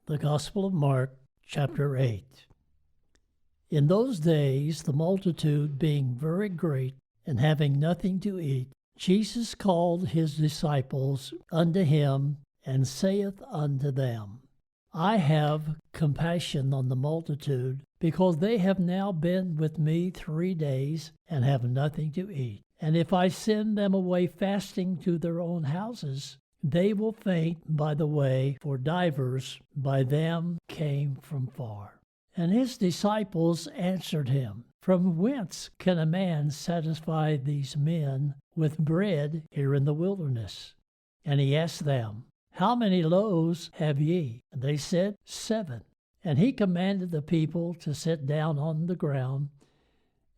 The Gospel of Mark, chapter 8. In those days, the multitude being very great, and having nothing to eat, Jesus called his disciples unto him, and saith unto them, I have compassion on the multitude, because they have now been with me 3 days, and have nothing to eat. And if I send them away fasting to their own houses, they will faint by the way, for divers by them came from far. And his disciples answered him, From whence can a man satisfy these men with bread here in the wilderness? And he asked them, How many loaves have ye? And they said, 7. And he commanded the people to sit down on the ground.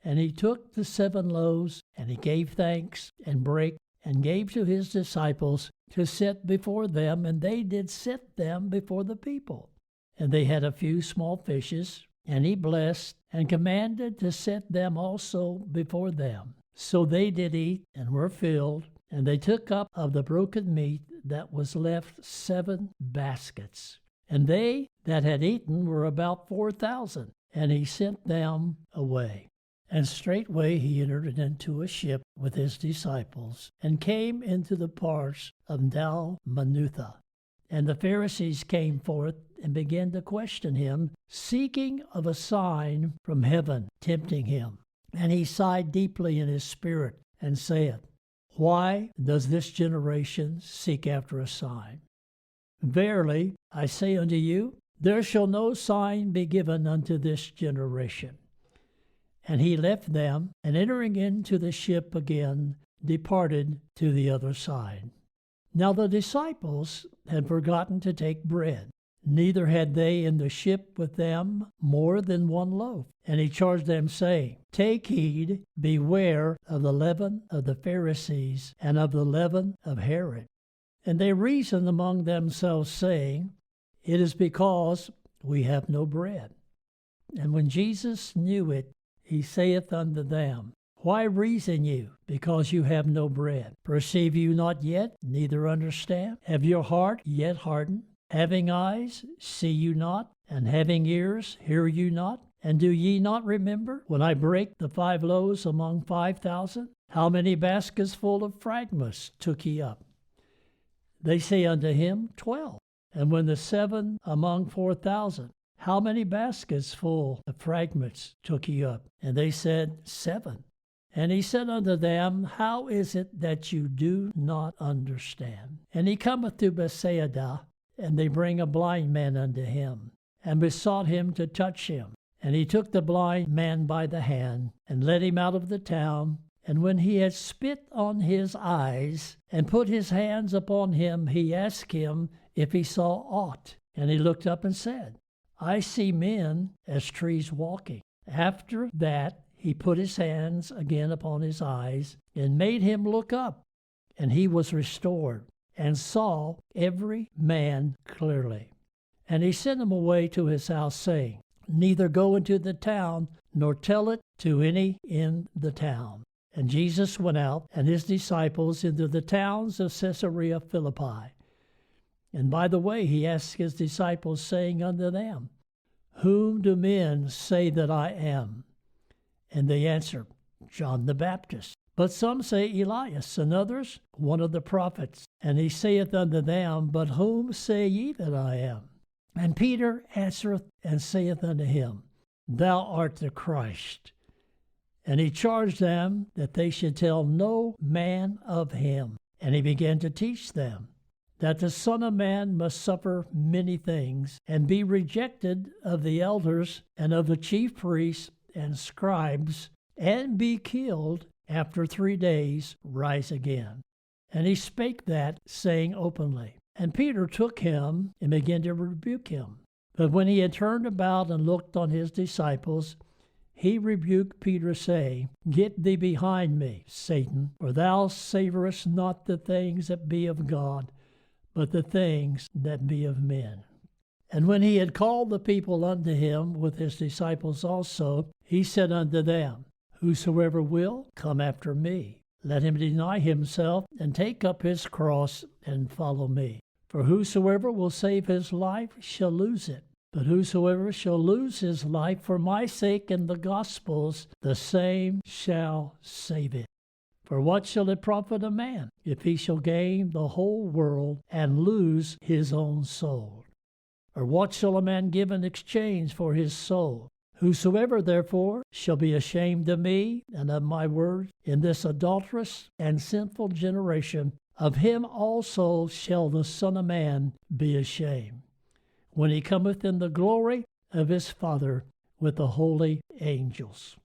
And he took the 7 loaves, and he gave thanks, and brake, and gave to his disciples to sit before them, and they did sit them before the people. And they had a few small fishes, and he blessed, and commanded to set them also before them. So they did eat, and were filled, and they took up of the broken meat that was left 7 baskets. And they that had eaten were about 4,000, and he sent them away. And straightway he entered into a ship with his disciples, and came into the parts of Dalmanutha. And the Pharisees came forth, and began to question him, seeking of a sign from heaven, tempting him. And he sighed deeply in his spirit, and saith, Why does this generation seek after a sign? Verily, I say unto you, there shall no sign be given unto this generation. And he left them, and entering into the ship again, departed to the other side. Now the disciples had forgotten to take bread, neither had they in the ship with them more than 1 loaf. And he charged them, saying, Take heed, beware of the leaven of the Pharisees, and of the leaven of Herod. And they reasoned among themselves, saying, It is because we have no bread. And when Jesus knew it, he saith unto them, Why reason you, because you have no bread? Perceive you not yet, neither understand? Have your heart yet hardened? Having eyes, see you not? And having ears, hear you not? And do ye not remember, when I brake the 5 loaves among 5,000? How many baskets full of fragments took ye up? They say unto him, 12. And when the 7 among 4,000, how many baskets full of fragments took ye up? And they said, 7. And he said unto them, How is it that you do not understand? And he cometh to Bethsaida, and they bring a blind man unto him, and besought him to touch him. And he took the blind man by the hand, and led him out of the town. And when he had spit on his eyes, and put his hands upon him, he asked him if he saw aught. And he looked up and said, I see men as trees walking. After that he put his hands again upon his eyes, and made him look up. And he was restored, and saw every man clearly. And he sent him away to his house, saying, Neither go into the town, nor tell it to any in the town. And Jesus went out, and his disciples, into the towns of Caesarea Philippi. And by the way he asked his disciples, saying unto them, Whom do men say that I am? And they answered, John the Baptist. But some say Elias, and others, one of the prophets. And he saith unto them, But whom say ye that I am? And Peter answereth and saith unto him, Thou art the Christ. And he charged them that they should tell no man of him. And he began to teach them that the Son of Man must suffer many things, and be rejected of the elders and of the chief priests and scribes, and be killed, after 3 days rise again. And he spake that, saying openly. And Peter took him, and began to rebuke him. But when he had turned about and looked on his disciples, he rebuked Peter, saying, Get thee behind me, Satan, for thou savorest not the things that be of God, but the things that be of men. And when he had called the people unto him with his disciples also, he said unto them, Whosoever will come after me, let him deny himself, and take up his cross, and follow me. For whosoever will save his life shall lose it. But whosoever shall lose his life for my sake and the gospel's, the same shall save it. For what shall it profit a man, if he shall gain the whole world and lose his own soul? Or what shall a man give in exchange for his soul? Whosoever therefore shall be ashamed of me and of my word in this adulterous and sinful generation, of him also shall the Son of Man be ashamed, when he cometh in the glory of his Father with the holy angels.